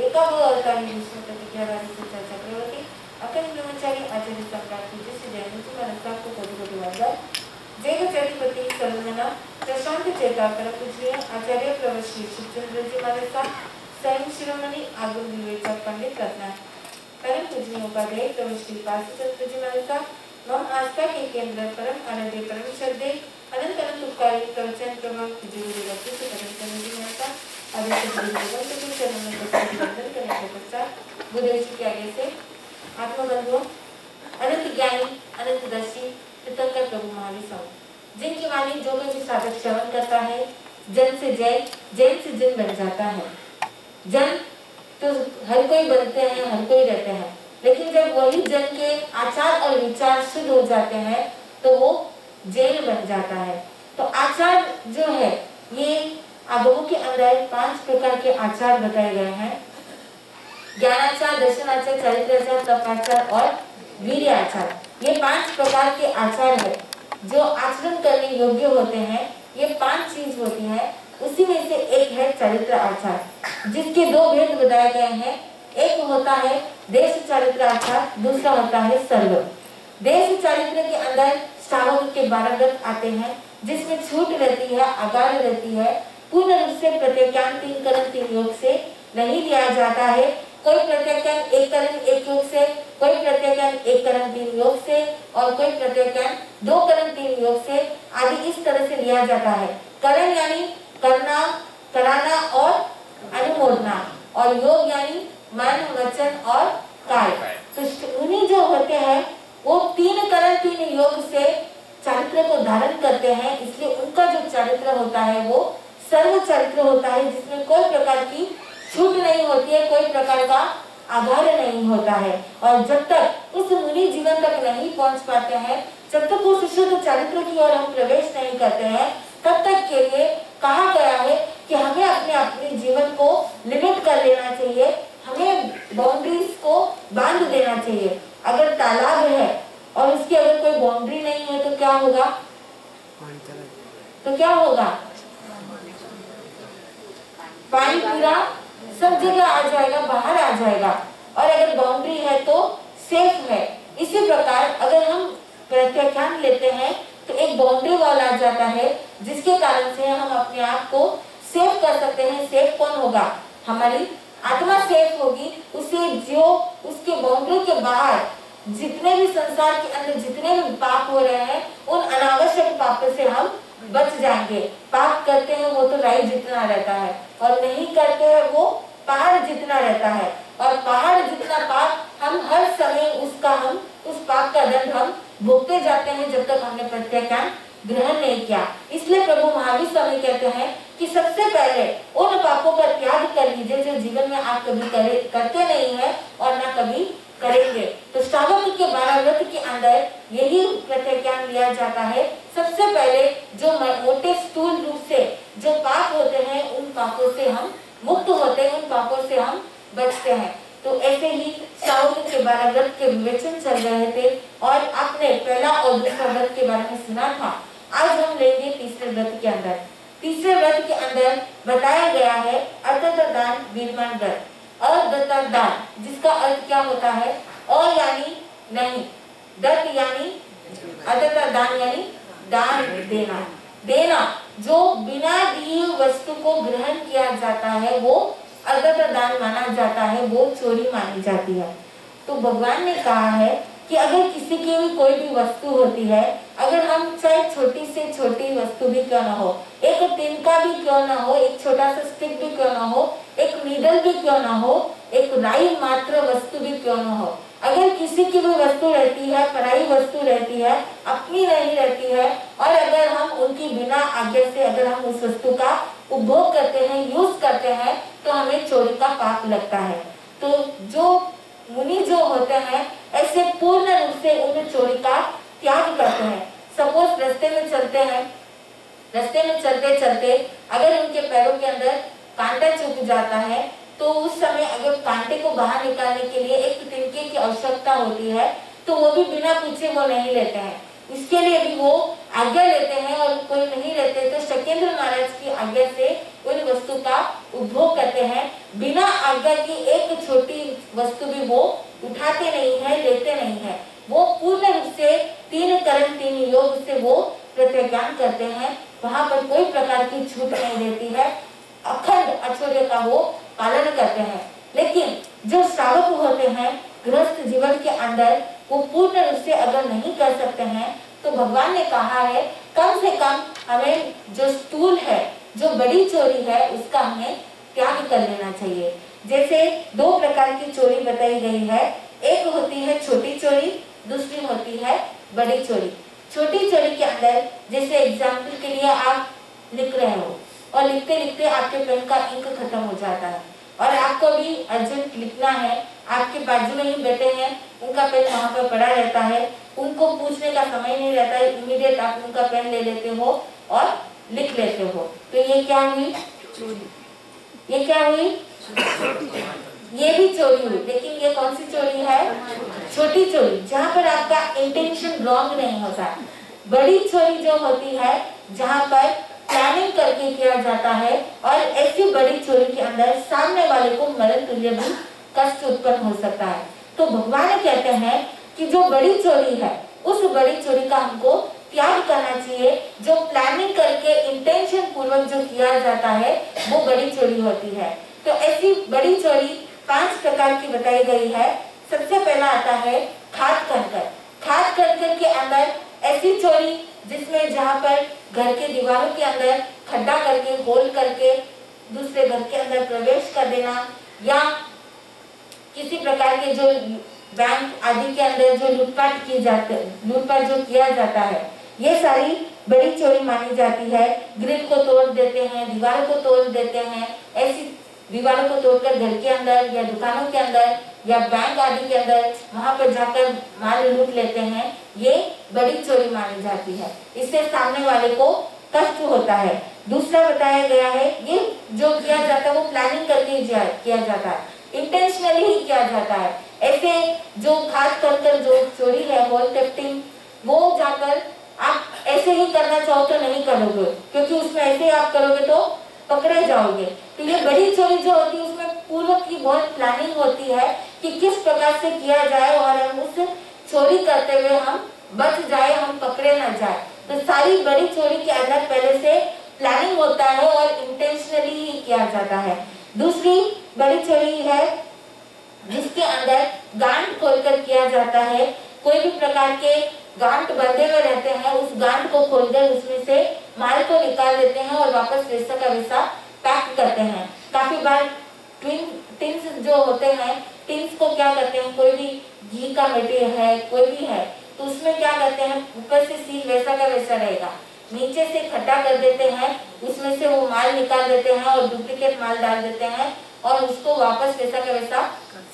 एकाग्रताने विष्णू प्रतिज्ञावादीची चर्चा प्रवृत्ती अखंड ब्रह्मचारी आचार्य सम्राट पूज्य श्री जयंती महाराज को कोटि कोटि वंदन। जय चरिपति सर्वजना प्रशांत चेता पर पूज्य आचार्य प्रवर श्री शिवचंद्र जी महाराज स्वयं शिरोमणि आगम विवेचक पंडित रत्ना परम पूजनीय उपाध्याय प्रवर श्री पार्श्वचंद्र जी महाराज मम आस्था के केंद्र परम आनंदे परम श्रद्धे अनंत अनंत उपकारी प्रवचन क्रम पूज्य गुरु भक्ति से परम चंद्र जी महाराज आदेश गुरुदेव के चरणों में वंदन करने के पश्चात बुद्धेश के आगे से आत्मबंधुओं अनंत ज्ञानी अनंत दर्शी तीर्थंकर प्रभु महावीर स्वामी जिनकी वाणी जो कोई भी साधक श्रवण करता है जन से जैन जैन से जिन बन जाता है। जन तो हर कोई बनते हैं, हर कोई रहते हैं, लेकिन जब वही जन के आचार और विचार शुद्ध हो जाते हैं तो वो जैन बन जाता है। तो आचार जो है ये आगमों के अंदर 5 प्रकार के आचार बताए गए हैं। ज्ञानाचार, दर्शनाचार, चरित्राचार, तपाचार और वीर्य आचार। ये 5 प्रकार के आचार है जो आचरण करने योग्य होते हैं। ये 5 चीज होती है, उसी में से एक है चरित्र आचार जिसके 2 भेद बताए गए हैं। एक होता है देश चरित्र आचार, दूसरा होता है सर्व। देश चरित्र के अंदर श्रावक के 12 व्रत आते हैं जिसमें छूट रहती है, आगार रहती है, पूर्ण रूप से प्रत्याख्यान 3 करण 3 योग से नहीं लिया जाता है। कोई प्रत्याख्यान 1 करण 1 योग से, कोई प्रत्याख्यान 1 करण 3 योग से और कोई प्रत्याख्यान 2 करण 3 योग से आदि इस तरह से लिया जाता है। करण यानी करना, कराना और अनुमोदना, और योग यानी मन, वचन और काय। तो उन्हीं जो होते हैं वो 3 करण 3 योग से चरित्र को धारण करते हैं, इसलिए उनका जो चरित्र होता है वो सर्व चरित्र होता है जिसमें कोई प्रकार की छूट नहीं होती है, कोई प्रकार का आधार नहीं होता है। और जब तक उस मुनि जीवन तक नहीं पहुंच पाते हैं, जब तक उस शुद्ध चरित्र की ओर हम प्रवेश नहीं करते हैं, तब तक के लिए कहा गया है कि हमें अपने जीवन को लिमिट कर लेना चाहिए, हमें बाउंड्रीज को बांध देना चाहिए। अगर तालाब है और उसकी अगर कोई बाउंड्री नहीं है तो क्या होगा? पानी पूरा सब जगह आ जाएगा, बाहर आ जाएगा। और अगर बाउंड्री है तो सेफ है। इसी प्रकार अगर हम प्रत्याख्यान लेते हैं तो एक बाउंड्री वॉल आ जाता है जिसके कारण से हम अपने आप को सेफ कर सकते हैं। सेफ कौन होगा? हमारी आत्मा सेफ होगी। उसे जो उसके बाउंड्री के बाहर जितने भी संसार के अंदर जितने भी पाप हो रहे हैं उन अनावश्यक पापों से हम बच जाएंगे। पाप करते हैं वो तो राई जितना रहता है और नहीं करते हैं वो पहाड़ जितना रहता है। और पहाड़ जितना पाप हम हर समय हम उस पाप का दंड हम भोगते जाते हैं जब तक हमने प्रत्याख्यान ग्रहण नहीं किया। इसलिए प्रभु महावीर स्वामी कहते हैं कि सबसे पहले उन पापों का त्याग कर लीजिए जो जीवन में आप कभी करते नहीं है और ना कभी करेंगे। तो श्रावक के 12 व्रत के अंदर यही प्रत्याख्यान लिया जाता है। सबसे पहले जो मोटे स्थूल रूप से जो पाप होते हैं उन पापों से हम मुक्त होते हैं, उन पापों से हम बचते हैं। तो ऐसे ही श्रावक के 12 व्रत के विवेचन चल रहे थे और आपने पहला और दूसरा व्रत के बारे में सुना था। आज हम लेंगे तीसरे व्रत के अंदर। तीसरे व्रत के अंदर बताया गया है अदत्त दान विद्वान व्रत। अदत्त दान जिसका अर्थ क्या होता है? अ यानी नहीं, दत्त यानी अदत्त दान यानी दान देना। देना जो बिना दिए वस्तु को ग्रहण किया जाता है वो अदत्त दान माना जाता है, वो चोरी मानी जाती है। तो भगवान ने कहा है कि अगर किसी की भी कोई भी वस्तु होती है, अगर हम चाहे छोटी से छोटी वस्तु भी क्यों ना हो, एक तिनका भी क्यों ना हो, एक छोटा सा स्टिक भी क्यों ना हो, एक नीडल भी क्यों ना हो, एक राई मात्र वस्तु भी क्यों ना हो, अगर किसी की भी वस्तु रहती है, पराई वस्तु रहती है, अपनी नहीं रहती है, और अगर हम उनकी बिना आज्ञा से अगर हम उस वस्तु का उपभोग करते हैं, यूज करते हैं, तो हमें चोरी का पाप लगता है। तो जो मुनि जो होते हैं ऐसे पूर्ण रूप से उन चोरी का त्याग करते हैं। सपोज रास्ते में चलते हैं, रास्ते में चलते चलते अगर उनके पैरों के अंदर कांटा चुभ जाता है तो उस समय अगर कांटे को बाहर निकालने के लिए एक तिनके की आवश्यकता होती है तो वो भी बिना पूछे वो नहीं लेते हैं, इसके लिए भी वो आज्ञा लेते हैं। और कोई नहीं लेते तो शकेंद्र महाराज की आज्ञा से उन वस्तु का उपभोग करते हैं। बिना आज्ञा की एक छोटी वस्तु भी वो उठाते नहीं है, लेते नहीं है। वो पूर्ण रूप से 3 कर्म 3 योग से वो प्रत्याज्ञान करते हैं। वहां पर कोई प्रकार की छूट नहीं रहती है, अखंड आचर्य का वो पालन करते हैं। लेकिन जो श्रावक होते हैं गृहस्थ जीवन के अंदर, वो पूर्ण रूप से अगर नहीं कर सकते हैं तो भगवान ने कहा है कम से कम हमें जो स्थूल है, जो बड़ी चोरी है, उसका हमें त्याग कर लेना चाहिए। जैसे 2 प्रकार की चोरी बताई गई है। एक होती है छोटी चोरी, दूसरी होती है बड़ी चोरी। छोटी चोरी के अंदर जैसे एग्जाम्पल के लिए आप लिख रहे हो और लिखते लिखते आपके पेन का इंक खत्म हो जाता है और आपको भी अर्जेंट लिखना है, आपके बाजू में ही बैठे हैं, उनका पेन वहां पर पड़ा रहता है, उनको पूछने का समय नहीं रहता है, इमीडिएट आप उनका पेन ले लेते हो और लिख लेते हो। तो ये क्या हुई? ये क्या हुई? ये भी चोरी हुई। लेकिन ये कौन सी चोरी है? छोटी चोरी, जहाँ पर आपका इंटेंशन रॉन्ग नहीं होता। बड़ी चोरी जो होती है जहाँ पर प्लानिंग करके किया जाता है और ऐसी बड़ी चोरी के अंदर सामने वाले को मरण तुल्य भी कष्ट उत्पन्न हो सकता है। तो भगवान कहते हैं कि जो बड़ी चोरी है उस बड़ी चोरी का हमको त्याग करना चाहिए। जो प्लानिंग करके इंटेंशन पूर्वक जो किया जाता है वो बड़ी चोरी होती है। तो ऐसी बड़ी चोरी 5 प्रकार की बताई गई है। सबसे पहला आता है खाद कंकर। खाद कंकर के अंदर ऐसी चोरी जिसमें जहाँ पर घर के दीवारों के अंदर खड्डा करके, होल करके दूसरे घर के अंदर प्रवेश कर देना, या किसी प्रकार के जो बैंक आदि के अंदर जो लूटपाट जो किया जाता है, ये सारी बड़ी चोरी मानी जाती है। ग्रिल को तोड़ देते हैं, दीवारों को तोड़ देते हैं, ऐसी दीवारों को तोड़कर घर के अंदर या दुकानों के अंदर या बैंक आदि के अंदर वहां पर जाकर माल लूट लेते हैं, ये बड़ी चोरी मानी जाती है। इससे सामने वाले को कष्ट होता है। दूसरा बताया गया है, ये जो किया जाता है वो प्लानिंग करके किया जाता है, इंटेंशनली ही किया जाता है। ऐसे जो खास कर जो चोरी है, होल थेफ्टिंग, वो जाकर आप ऐसे ही करना चाहो तो नहीं करोगे, क्योंकि उसमें ऐसे आप करोगे तो पकड़े जाओगे। तो ये बड़ी चोरी जो होती है उसमें पूर्व की बहुत प्लानिंग होती है कि किस प्रकार से किया जाए और हम उस चोरी करते हुए हम बच जाए, हम पकड़े न जाए। तो सारी बड़ी चोरी के अंदर पहले से प्लानिंग होता है और इंटेंशनली ही किया जाता है। दूसरी बड़ी चोरी है जिसके अंदर गांठ खोलकर किया जाता है। कोई भी प्रकार के गांठ बंधे हुए रहते हैं, उस गांठ को खोलकर उसमें से माल को निकाल देते हैं और वापस वैसा का वैसा पैक करते हैं। काफी बार टिन्स जो होते हैं, टिन्स को क्या करते हैं, कोई भी घी का मटेरियल है, कोई भी है, तो उसमें क्या करते हैं, ऊपर से सील वैसा का वैसा रहेगा, नीचे से खड्डा कर देते हैं, उसमें से वो माल निकाल देते हैं और डुप्लीकेट माल डाल देते हैं और उसको वापस वैसा का वैसा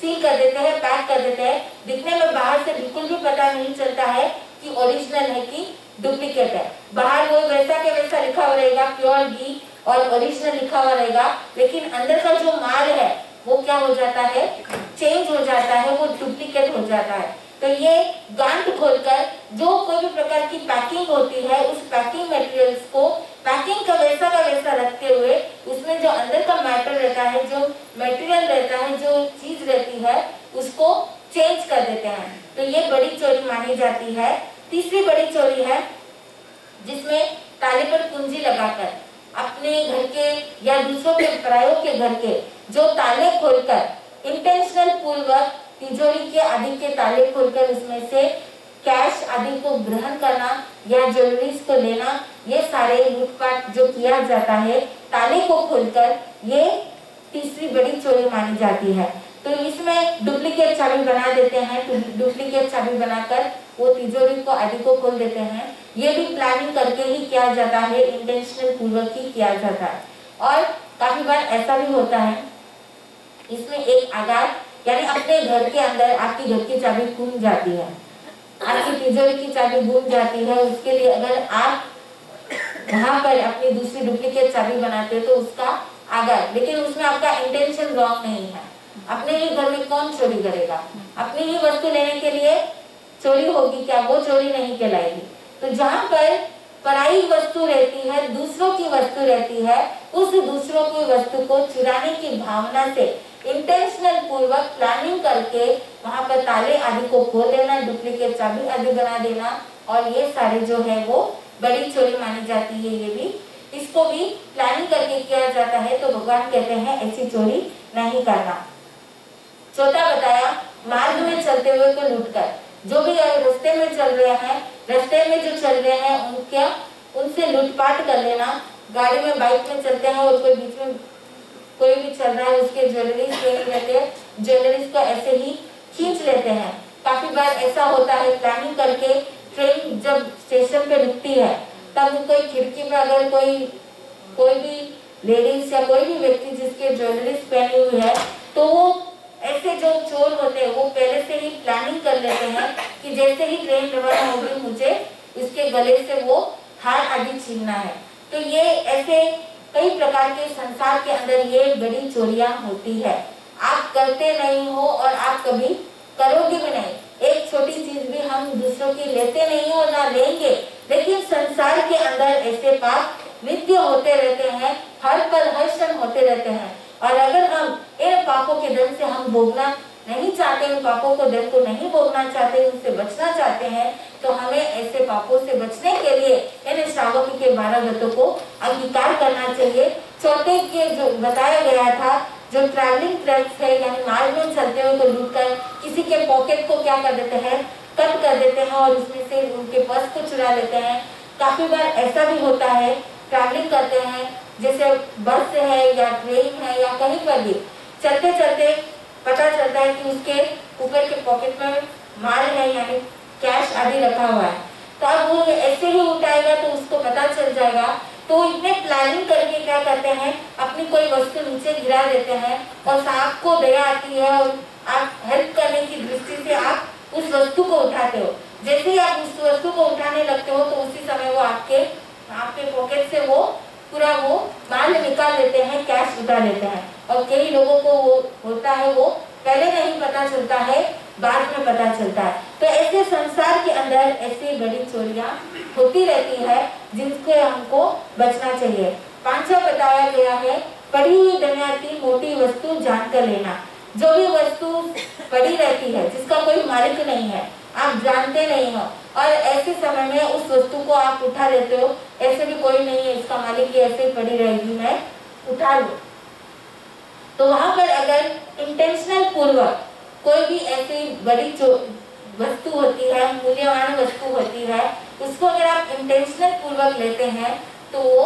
सील कर देते हैं, पैक कर देते हैं। दिखने में बाहर से बिल्कुल भी पता नहीं चलता है कि ओरिजिनल है कि डुप्लीकेट है। बाहर वो वैसा के वैसा लिखा हुआ रहेगा, प्योर घी और ओरिजिनल लिखा हुआ रहेगा, लेकिन अंदर का जो माल है वो क्या हो जाता है, चेंज हो जाता है, वो डुप्लीकेट हो जाता है। तो ये गांठ खोलकर जो कोई भी प्रकार की पैकिंग होती है, उस पैकिंग मटेरियल्स को पैकिंग का वैसा रखते हुए उसमें जो अंदर का मैटर रहता है, जो मटेरियल रहता है, जो चीज रहती है, उसको चेंज कर देते हैं। तो ये बड़ी चोरी मानी जाती है। तीसरी बड़ी चोरी है जिसमें ताले पर कुंजी लगाकर अपने घर के या दूसरों के, परायों के घर के जो ताले खोलकर इंटेंशनल पूर्वक तिजोरी के आदि के ताले खोलकर उसमें से कैश आदि को ग्रहण करना या ज्वेलरीज को लेना, ये सारे लूटपाट जो किया जाता है ताले को खोलकर, ये तीसरी बड़ी चोरी मानी जाती है। तो इसमें डुप्लीकेट चाबी बना देते हैं, डुप्लीकेट चाबी बनाकर वो तिजोरी को आदि को खोल देते हैं। ये भी प्लानिंग करके ही किया जाता है, इंटेंशनल पूर्वक ही किया जाता है। और काफी बार ऐसा भी होता है, इसमें एक आघात यानी अपने घर के अंदर आपकी घर की चाबी गुम जाती है, आपकी तिजोरी की चाबी गुम जाती है, उसके लिए अगर आप वहां पर अपनी दूसरी डुप्लीकेट चाबी बनाते हो तो उसका आघात, लेकिन उसमें आपका इंटेंशन रॉन्ग नहीं है। अपने ही घर में कौन चोरी करेगा, अपनी ही वस्तु लेने के लिए चोरी होगी क्या, वो चोरी नहीं कहलाएगी। तो जहाँ पर पराई वस्तु रहती है, दूसरों की वस्तु रहती है, उस दूसरों की वस्तु को चुराने की भावना से इंटेंशनल पूर्वक प्लानिंग करके वहां पर ताले आदि को खोल देना, डुप्लीकेट चाबी आदि बना देना, और ये सारे जो है वो बड़ी चोरी मानी जाती है। ये भी, इसको भी प्लानिंग करके किया जाता है, तो भगवान कहते हैं ऐसी चोरी नहीं करना। चौथा बताया, मार्ग में चलते हुए को लूटकर, जो भी रास्ते में चल रहे हैं, रास्ते में जो चल रहे हैं उनसे लूटपाट कर लेना। गाड़ी में, बाइक में चलते हैं और कोई बीच में कोई भी चल रहा है, उसके ज्वेलरीज ले लेते हैं, ज्वेलरीज को ऐसे ही खींच लेते हैं। काफी बार ऐसा होता है, प्लानिंग करके ट्रेन जब स्टेशन पे रुकती है तब कोई खिड़की में अगर कोई भी लेडीज या कोई भी व्यक्ति जिसके ज्वेलरीज पहनी हुई है, तो वो ऐसे जो चोर होते हैं वो पहले से ही प्लानिंग कर लेते हैं कि जैसे ही ट्रेन रवाना होगी मुझे उसके गले से वो हार आदि छीनना है। तो ये ऐसे कई प्रकार के संसार के अंदर ये बड़ी चोरियां होती है। आप करते नहीं हो और आप कभी करोगे भी नहीं। एक छोटी चीज भी हम दूसरों की लेते नहीं हो ना लेंगे, लेकिन संसार के अंदर ऐसे पाप नित्य होते रहते हैं, हर पल हर क्षण होते रहते हैं। और अगर हम इन पापों के दंड से हम भोगना नहीं चाहते, इन पापों को दंड को नहीं भोगना चाहते, उनसे बचना चाहते हैं, तो हमें ऐसे पापों से बचने के लिए इन श्रावक के 12 व्रतों को अंगीकार करना चाहिए। चौथे के जो बताया गया था, जो ट्रैवलिंग ट्रैक्स है, यानी मार्ग में चलते हुए को लूटकर किसी के पॉकेट को क्या कर देते हैं, कट कर देते हैं और उसमें से उनके पर्स को चुरा लेते हैं। काफी बार ऐसा भी होता है, ट्रैवलिंग करते हैं, जैसे बस है या ट्रेन है या कहीं पर भी चलते चलते पता चलता है कि उसके ऊपर के पॉकेट में माल है, यानी कैश आदि रखा हुआ है, तो अब वो ऐसे ही उठाएगा तो उसको पता चल जाएगा। तो इतने प्लानिंग करके क्या करते हैं, अपनी कोई वस्तु नीचे गिरा देते हैं और आपको दया आती है और आप हेल्प करने की दृष्टि से आप उस वस्तु को उठाते हो। जैसे ही आप उस वस्तु को उठाने लगते हो तो उसी समय वो आपके पॉकेट से वो पूरा वो माल निकाल लेते हैं, कैश उठा लेते हैं। और कई लोगों को वो होता है, वो पहले नहीं पता चलता है, बाद में पता चलता है। तो ऐसे संसार के अंदर ऐसी बड़ी चोरियां होती रहती है, जिनसे हमको बचना चाहिए। पांचवा बताया गया है, पड़ी हुई दनियाती मोटी वस्तु जान कर लेना। जो भी वस्तु पड़ी रहती है, जिसका कोई मालिक नहीं है, आप जानते नहीं हो, और ऐसे समय में उस वस्तु को आप उठा लेते हो, ऐसे भी कोई नहीं है इसका मालिक, ये ऐसे पड़ी रहेगी, मैं उठा लूं, तो वहां पर अगर इंटेंशनल पूर्वक कोई भी ऐसी बड़ी वस्तु होती है, मूल्यवान वस्तु होती है, उसको अगर आप इंटेंशनल पूर्वक लेते हैं तो वो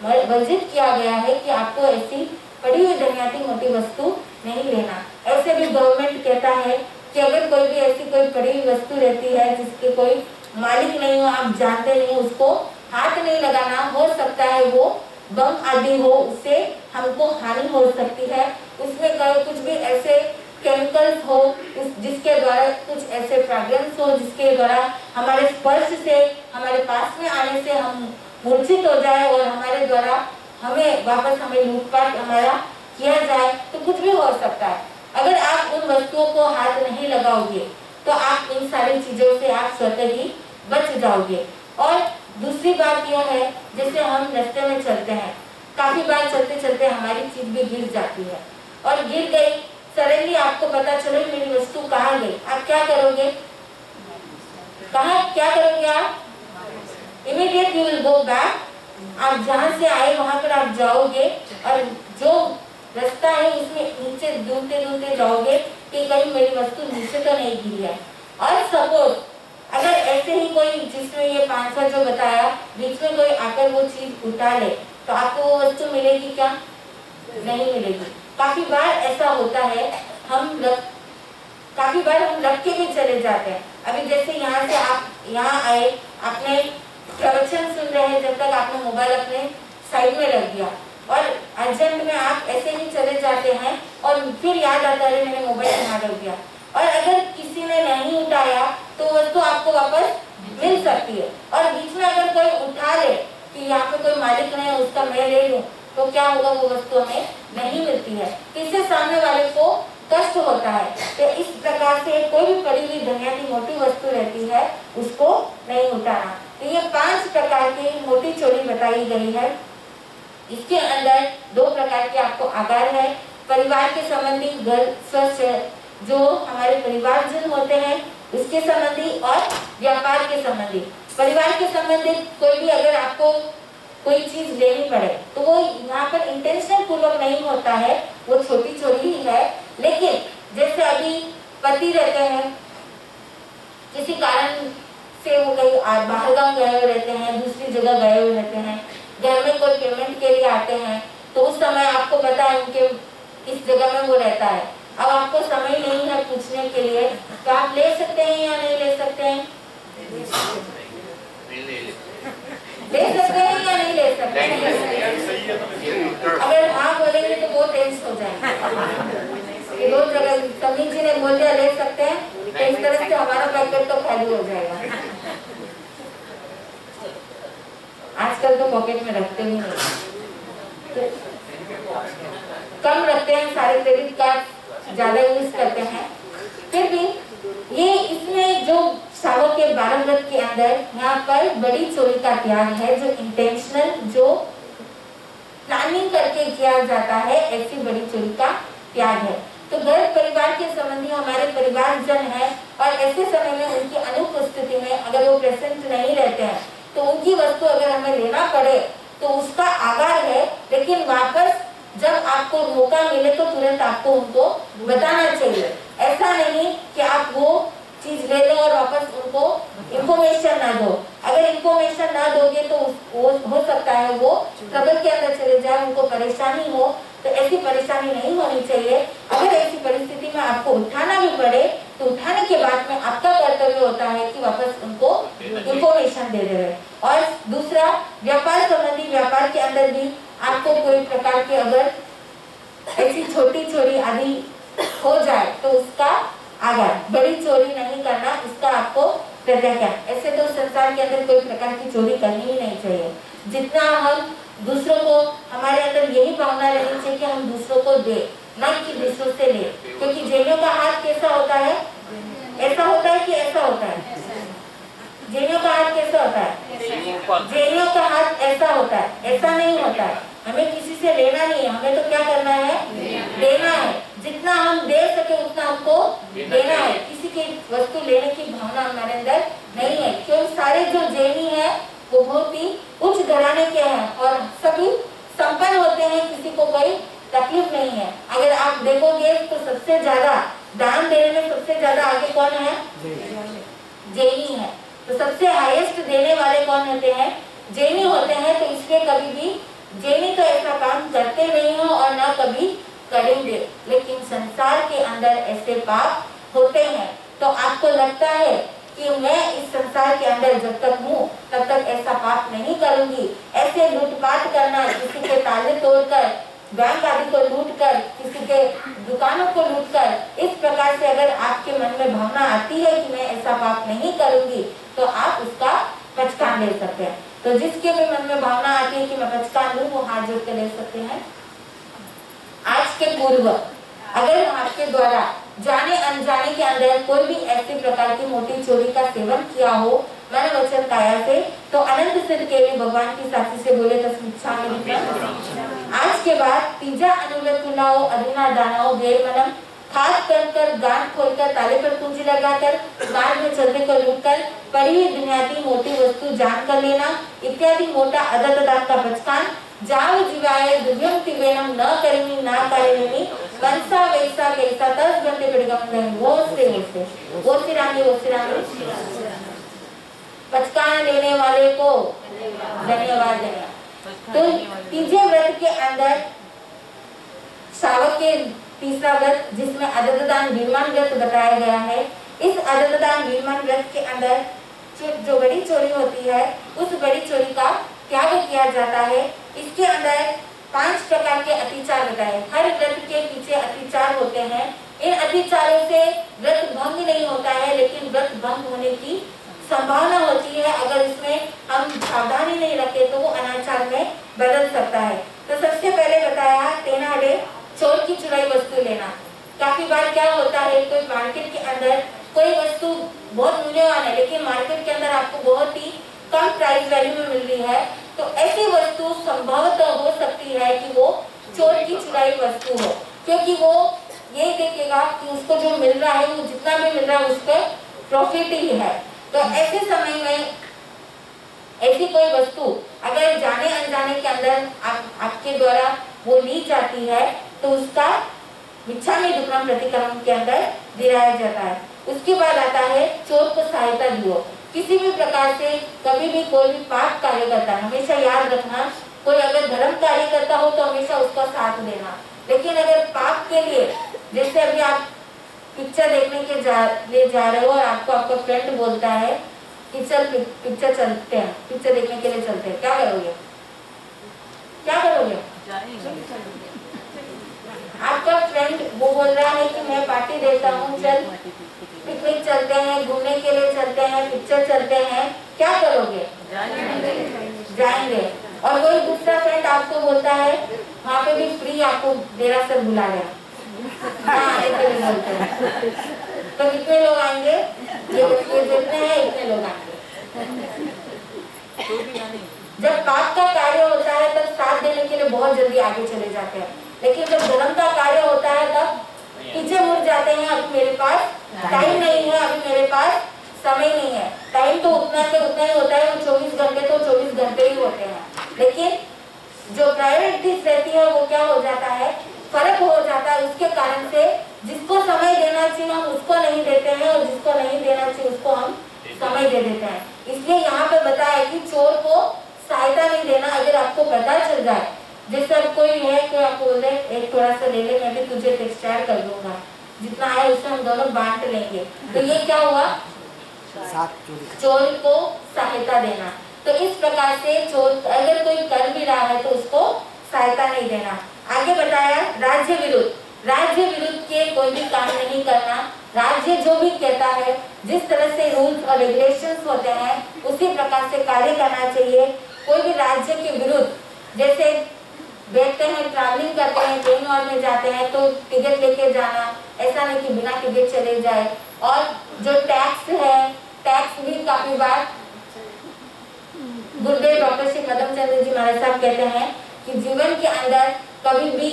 वर्जित किया गया है कि आपको ऐसी पड़ी हुई दनियाती मोटी वस्तु नहीं लेना। ऐसे भी गवर्नमेंट कहता है कि अगर कोई भी ऐसी कोई पड़ी हुई वस्तु रहती है जिसके कोई मालिक नहीं हो, आप जानते नहीं, उसको हाथ नहीं लगाना, हो सकता है वो बम आदि हो, उससे हमको हानि हो सकती है। उसमें कुछ भी ऐसे केमिकल्स हो जिसके द्वारा, कुछ ऐसे फ्रेग्रेंस हो जिसके द्वारा हमारे स्पर्श से, हमारे पास में आने से हम मूर्छित हो जाए और हमारे द्वारा हमें लूटपाट हमारा किया जाए, तो कुछ भी हो सकता है। अगर आप उन वस्तुओं को हाथ नहीं लगाओगे तो आप इन सारी चीजों से आप स्वतः ही बच जाओगे। और दूसरी बात यह है, जैसे हम रास्ते में चलते हैं, काफी बार चलते चलते हमारी चीज भी गिर जाती है, और गिर गई, सडनली आपको पता चले मेरी वस्तु कहाँ गई, आप क्या करोगे? क्या करोगे आप? Immediate you will go back. आप जहाँ से आए वहां पर आप जाओगे और जो रास्ता है उसमें नीचे ढूंढते ढूंढते जाओगे कि कहीं मेरी वस्तु नीचे तो नहीं गिरी है। और सपोज अगर ऐसे ही कोई, जिसमें ये 500 जो बताया, बीच में कोई आकर वो चीज उठा ले, तो आपको वो वस्तु मिलेगी क्या? नहीं मिलेगी। काफी बार ऐसा होता है, काफी बार हम रख के भी चले जाते हैं। अभी जैसे यहाँ से आप यहाँ आए, आपने प्रवचन सुन रहे हैं, जब तक आपने मोबाइल अपने साइड में रख दिया और अर्जेंट में आप ऐसे ही चले जाते हैं और फिर याद आता है मैंने मोबाइल यहाँ रख दिया, और अगर किसी ने नहीं उठाया तो वस्तु आपको वापस मिल सकती है। और बीच में अगर कोई उठा ले कि यहाँ पे कोई मालिक नहीं है, उसका मैं ले लूं, तो क्या होगा? वो वस्तु हमें नहीं मिलती है, इससे सामने वाले को कष्ट होता है। तो इस प्रकार से कोई भी पड़ी हुई दनियाती मोटी वस्तु रहती है, उसको नहीं उठाना। तो ये 5 प्रकार की मोटी चोरी बताई गई है। इसके अंदर 2 प्रकार के आपको आकार है, परिवार के संबंधी, घर स्वस्थ जो हमारे परिवारजन होते हैं उसके संबंधी, और व्यापार के संबंधी। परिवार के संबंधित कोई भी अगर आपको कोई चीज लेनी पड़े तो वो यहाँ पर इंटेंशनल पूर्वक नहीं होता है, वो छोटी चोरी ही है। लेकिन जैसे अभी पति रहते हैं, किसी कारण से वो कहीं बाहर गाँव गए हुए रहते हैं, दूसरी जगह गए हुए रहते हैं, घर में कोई पेमेंट के लिए आते हैं, तो उस समय आपको पता है उनके इस जगह में वो रहता है, अब आपको समय नहीं है पूछने के लिए, तो आप ले सकते हैं या नहीं ले सकते हैं? ले सकते हैं या नहीं ले सकते हैं? अगर हाँ बोलेंगे तो वो टेंस हो जाएंगे। 2 जगह समीर जी ने बोल दिया ले सकते हैं, तो इस तरह से हमारा पैकेट तो खाली हो जाएगा। आजकल तो पॉकेट में रखते भी नहीं, कम रखते हैं, सारे क्रेडिट कार्ड ज्यादा यूज करते हैं। फिर भी ये इसमें जो सावक के 12 व्रत के अंदर यहाँ पर बड़ी चोरी का त्याग है, जो इंटेंशनल, जो प्लानिंग करके किया जाता है, ऐसी बड़ी चोरी का त्याग है। तो घर परिवार के संबंधी हमारे परिवारजन है, और ऐसे समय में उनकी अनुपस्थिति में अगर वो प्रेजेंट नहीं रहते हैं तो उनकी वस्तु अगर हमें लेना पड़े तो उसका आगार है। लेकिन वापस जब आपको मौका मिले तो तुरंत आपको उनको बताना चाहिए। ऐसा नहीं कि आप वो चीज ले लो और वापस उनको इंफॉर्मेशन ना दो। अगर इंफॉर्मेशन ना दोगे तो हो सकता है वो ट्रबल के अंदर चले जाए, उनको परेशानी हो, तो ऐसी परेशानी नहीं होनी चाहिए। अगर ऐसी परिस्थिति में आपको उठाना भी पड़े तो उठाने के बाद में आपका कर्तव्य होता है कि वापस उनको इंफॉर्मेशन दे दे। और दूसरा, व्यापार संबंधी, व्यापार के अंदर भी आपको कोई प्रकार के अगर ऐसी छोटी चोरी आदि हो जाए तो उसका आगार, बड़ी चोरी नहीं करना, इसका आपको प्रत्याख्यान। ऐसे तो संसार के अंदर कोई प्रकार की चोरी करनी ही नहीं चाहिए। जितना हम दूसरों को, हमारे अंदर यही भावना रहनी चाहिए कि हम दूसरों को दे, न कि दूसरों से ले। क्योंकि जैनियों का हाथ कैसा होता है? ऐसा होता है कि ऐसा होता है? जैनियों का हाथ कैसा होता है? जैनियों का हाथ ऐसा होता है, ऐसा नहीं होता है। हमें किसी से लेना नहीं है, हमें तो क्या करना है? देना है। जितना हम दे सके उतना हमको देना है। किसी की वस्तु लेने की भावना हमारे अंदर नहीं है। क्यों? सारे जो जैनी है वो बहुत ही उच्च घराने के हैं और सभी संपन्न होते हैं, किसी को कोई तकलीफ नहीं है। अगर आप देखोगे तो सबसे ज्यादा दान देने में सबसे ज्यादा आगे कौन है? जैनी है। तो सबसे हाईएस्ट देने वाले कौन होते हैं? जैनी होते हैं। तो इसलिए कभी भी जैनी तो ऐसा काम करते नहीं हो और ना कभी करेंगे। लेकिन संसार के अंदर ऐसे पाप होते हैं। तो आपको लगता है कि मैं इस संसार के अंदर जब तक हूँ तब तक ऐसा पाप नहीं करूंगी। ऐसे लूटपाट करना, किसी के ताले तोड़कर, बैंक आदि को लूटकर, किसी के दुकानों को लूटकर, इस प्रकार से अगर आपके मन में भावना आती है कि मैं ऐसा पाप नहीं करूंगी तो आप उसका पचकान ले सकते हैं। तो जिसके भी मन में भावना आती है कि मैं पचकान लूं, वो हाथ जोड़ के ले सकते हैं। आज के पूर्व अगर आपके द्वारा जाने अनजाने के अंदर कोई भी ऐसी प्रकार की मोटी चोरी का सेवन किया हो मन वचन काया से, तो अनंत सिद्ध के लिए भगवान की साथी से बोले आज के बाद तीजा अनुव्रत लाओ, अधुना दानाओ गैर मनम, खास कर गांठ खोलकर, ताले पर कुंजी लगाकर, मार्ग में चलते को लूटकर, पड़ी हुई दुनियाती मोटी वस्तु जान कर लेना इत्यादि मोटा अदत का पचकान, जाव जीवाय दुर्गम तिवेनम न करेनी ना करेनी, वंसा वैसा कैसा 10 घंटे पिड़गम वो से रानी पचकान लेने वाले को धन्यवाद देना। तो तीजे व्रत के अंदर शावक के तीसरा व्रत जिसमें अदतदान विमान व्रत बताया गया है, इस अदतदान विमान व्रत के अंदर जो बड़ी चोरी होती है उस बड़ी चोरी का त्याग किया जाता है। इसके अंदर 5 प्रकार के अतिचार बताए। हर व्रत के पीछे अतिचार होते हैं। इन अतिचारों से व्रत भंग नहीं होता है, लेकिन व्रत भंग होने की संभावना होती है। अगर इसमें हम सावधानी नहीं रखें तो वो अनाचार में बदल सकता है। तो सबसे पहले बताया तेनाले चोर की चुराई वस्तु लेना। काफी बार क्या होता है, कोई मार्केट के अंदर कोई वस्तु बहुत मूल्यवान है लेकिन मार्केट के अंदर आपको बहुत ही कम प्राइस वैल्यू में मिल रही है, तो ऐसी वस्तु संभवतः हो सकती है कि वो चोर की चुराई वस्तु हो, क्योंकि वो ये देखेगा कि उसको जो मिल रहा है वो जितना भी मिल रहा है उस पर प्रॉफिट ही है। तो ऐसे समय में ऐसी कोई वस्तु अगर जाने अनजाने के अंदर आपके द्वारा वो ली जाती है तो उसका मिच्छामी दुक्कड़म प्रतिक्रमण के अंदर गिराया जाता है। उसके बाद आता है चोर को सहायता दियो। किसी भी प्रकार से कभी भी कोई भी पाप कार्य करता है, हमेशा याद रखना, कोई अगर धर्म कार्य करता हो तो हमेशा उसका साथ देना, लेकिन अगर पाप के लिए, जैसे अभी आप पिक्चर देखने के लिए जा रहे हो और आपको आपका फ्रेंड बोलता है कि चल पिक्चर चलते हैं, पिक्चर देखने के लिए चलते हैं, क्या करोगे? क्या करोगे? आपका फ्रेंड वो बोल रहा है कि मैं पार्टी देता हूँ, चल पिकनिक चलते हैं, घूमने के लिए चलते हैं, पिक्चर चलते हैं, क्या करोगे? जाएंगे। और कोई दूसरा फ्रेंड आपको बोलता है वहाँ पे भी फ्री आपको देरासर बुला रहे हैं, आने के लिए बोलते हैं, तो कितने लोग आएंगे? ये जितने हैं इतने लोग आएंगे। जब पाप का कार्य होता है तब साथ देने के लिए बहुत जल्दी आगे चले जाते हैं, लेकिन जब धर्म का कार्य होता है तब पीछे मुड़ जाते हैं। अभी मेरे पास टाइम नहीं है, अभी मेरे पास समय नहीं है। टाइम तो उतना से उतना ही होता है, वो 24 घंटे तो 24 घंटे ही होते हैं, लेकिन जो प्रायोरिटीज रहती है वो क्या हो जाता है, फर्क हो जाता है। उसके कारण से जिसको समय देना चाहिए हम उसको नहीं देते हैं, और जिसको नहीं देना चाहिए उसको हम समय दे देते हैं। इसलिए यहाँ पे बताया कि चोर को सहायता नहीं देना। अगर आपको पता चल जाए, जैसे अब कोई है कि आप बोल रहे एक थोड़ा सा ले ले, मैं भी तुझे टेक्सटाइल कर दूंगा, जितना है उससे हम दोनों बांट लेंगे, तो ये क्या हुआ? चोर को सहायता देना। तो इस प्रकार से चोर अगर कोई कर भी रहा है तो उसको सहायता नहीं देना। आगे बताया राज्य विरुद्ध, राज्य विरुद्ध के कोई भी काम नहीं करना। राज्य जो भी कहता है, जिस तरह से रूल्स और रेगुलेशंस होते हैं उसी प्रकार से कार्य करना चाहिए। कोई भी राज्य के विरुद्ध, जैसे देखते हैं ट्रैवलिंग करते हैं, ट्रेन और में जाते हैं तो टिकट लेके जाना, ऐसा नहीं कि बिना टिकट चले जाए। और जो टैक्स है, टैक्स भी काफी बार गुरुदेव डॉक्टर श्री मदन चंद्र जी महाराज साहब कहते हैं कि जीवन के अंदर कभी भी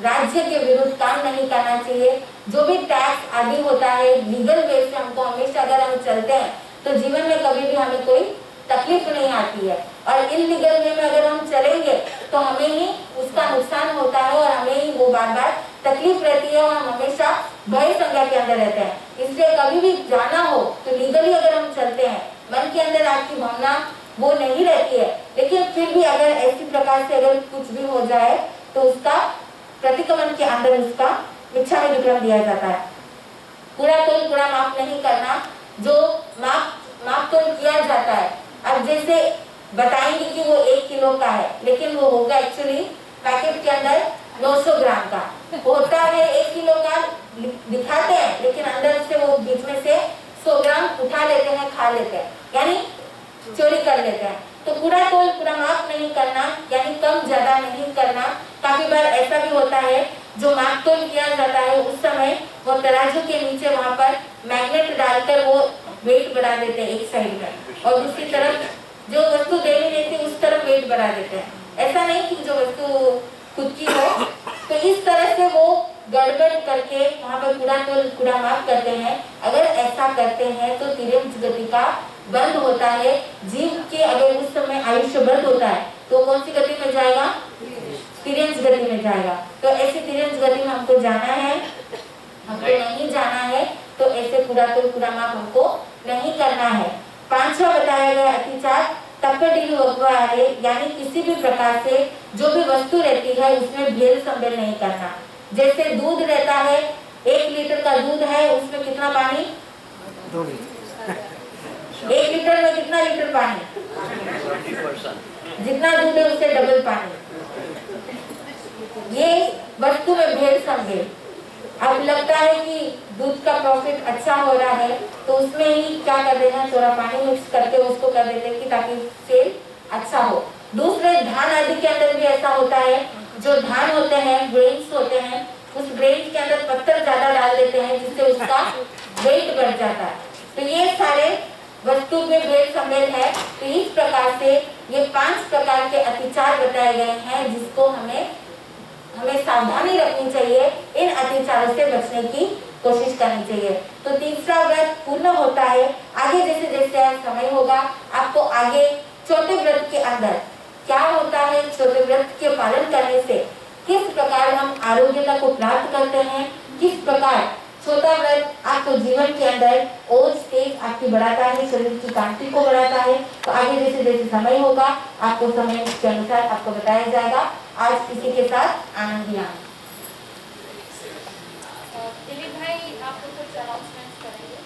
राज्य के विरुद्ध काम नहीं करना चाहिए। जो भी टैक्स आदि होता है लीगल वे से हमको हमेशा अगर हम चलते हैं तो जीवन में कभी भी हमें कोई तकलीफ नहीं आती है, और इनलीगल वे में अगर हम चलेंगे तो हमें ही उसका नुकसान होता है और हमें ही वो बार बार तकलीफ रहती है और हम हमेशा भय संज्ञा के अंदर रहते हैं। इसलिए कभी भी जाना हो तो लीगली अगर हम चलते हैं, मन के अंदर आपकी भावना वो नहीं रहती है, लेकिन फिर भी अगर ऐसी प्रकार से अगर कुछ भी हो जाए तो उसका प्रतिक्रमण के अंदर उसका मिच्छामी दुक्कड़म दिया जाता है। पूरा तोल पूरा माप नहीं करना, जो माप तोल किया जाता है। अब जैसे बताएंगे कि वो 1 किलो का है, लेकिन वो होगा एक्चुअली पैकेट के अंदर 900 ग्राम का होता है। 1 किलो का दिखाते हैं, लेकिन अंदर से वो बीच में से 100 ग्राम उठा लेते हैं, खा लेते हैं, यानी चोरी कर लेते हैं। तो पूरा तोल पूरा माप नहीं करना, यानी कम ज्यादा नहीं करना। काफी बार ऐसा भी होता है जो माप तोल किया जाता है उस समय वो तराजू के नीचे वहां पर मैग्नेट डालकर वो वेट बढ़ा देते हैं एक साइड में, और दूसरी तरफ जो वस्तु देनी रहती है उस तरफ वेट बढ़ा देते हैं। ऐसा नहीं कि जो वस्तु खुद की हो, तो इस तरह से वो गड़बड़ करके वहाँ पर पूरा तोल पूरा माप करते हैं। अगर ऐसा करते हैं तो तिर्यंच गति का बंद होता है। जीव के अगर उस समय आयुष्य बंद होता है तो कौन सी गति में जाएगा? तिर्यंच गति में जाएगा। तो ऐसी तिर्यंच गति में हमको जाना है, हमको नहीं जाना है, तो ऐसे पूरा तोल पूरा माप हमको नहीं करना है। 5वां बताया गया अतिचार तप्पडिलु वगवारे, यानी किसी भी प्रकार से जो भी वस्तु रहती है उसमें भेल संबेल नहीं करना। जैसे दूध रहता है, 1 लीटर का दूध है, उसमें कितना पानी? 2 लीटर। 1 लीटर में कितना लीटर पानी? 20%। जितना दूध है उससे डबल पानी। ये वस्तु में भेल संबेल। अब लगता है कि दूध का प्रॉफिट अच्छा हो रहा है तो उसमें ही क्या कर देते हैं, थोड़ा पानी मिक्स करके उसको कर देते हैं कि ताकि सेल अच्छा हो। दूसरे धान आदि के अंदर भी ऐसा होता है, जो धान होते हैं, ग्रेन्स होते हैं, उस ग्रेन्स के अंदर पत्थर ज्यादा डाल देते हैं जिससे उसका वेट बढ़ जाता है। तो ये सारे वस्तु में भेद सम्मेल है। तो इस प्रकार से ये 5 प्रकार के अतिचार बताए गए हैं जिसको हमें सावधानी रखनी चाहिए, इन अतिचारों से बचने की कोशिश करनी चाहिए। तो तीसरा व्रत पूर्ण होता है। आगे जैसे जैसे समय होगा आपको आगे चौथे व्रत के अंदर क्या होता है, चौथे व्रत के पालन करने से किस प्रकार हम आरोग्यता को प्राप्त करते हैं, किस प्रकार चौथा व्रत आपको जीवन के अंदर ओल्ड स्टेज आपकी बढ़ाता है, शरीर की कांति को बढ़ाता है। तो आगे जैसे जैसे समय होगा आपको समय के अनुसार आपको बताया जाएगा। आज इसी के साथ आनंद दिया। दिलीप भाई आप लोग कुछ अनाउंसमेंट्स करेंगे?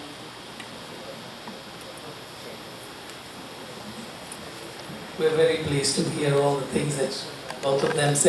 We're very pleased to hear all the things that both of them said.